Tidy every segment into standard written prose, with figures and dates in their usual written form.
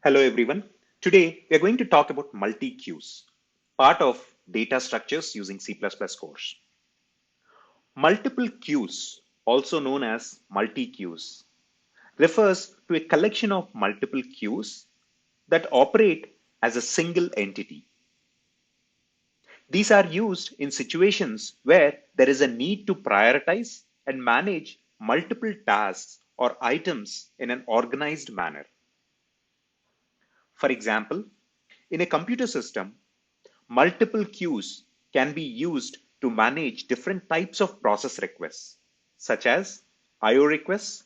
Hello everyone. Today we are going to talk about multi-queues, part of data structures using C++ course. Multiple queues, also known as multi-queues, refers to a collection of multiple queues that operate as a single entity. These are used in situations where there is a need to prioritize and manage multiple tasks or items in an organized manner. For example, in a computer system, multiple queues can be used to manage different types of process requests, such as I/O requests,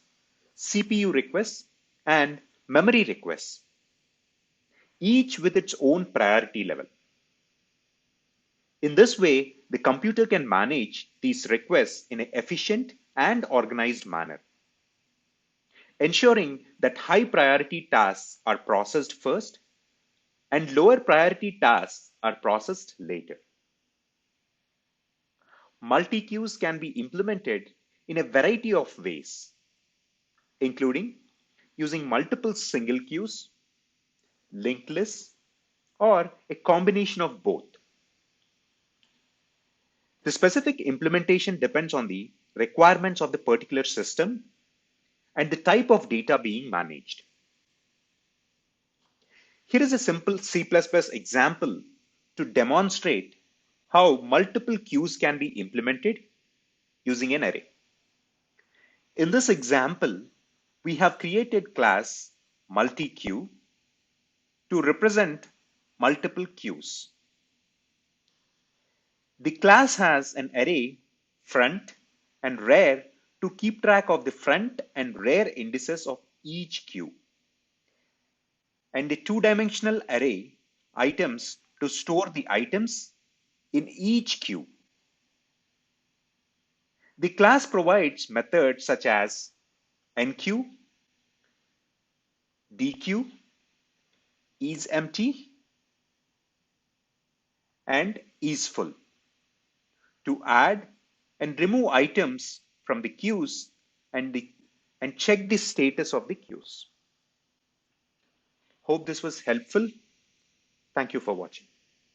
CPU requests, and memory requests, each with its own priority level. In this way, the computer can manage these requests in an efficient and organized manner, ensuring that high priority tasks are processed first and lower priority tasks are processed later. Multi-queues can be implemented in a variety of ways, including using multiple single queues, linked lists, or a combination of both. The specific implementation depends on the requirements of the particular system and the type of data being managed. Here is a simple C++ example to demonstrate how multiple queues can be implemented using an array. In this example, we have created class multiqueue to represent multiple queues. The class has an array front and rear to keep track of the front and rear indices of each queue, and a two-dimensional array items to store the items in each queue. The class provides methods such as enqueue, dequeue, isEmpty, and isFull to add and remove items from the queues and check the status of the queues. Hope this was helpful. Thank you for watching.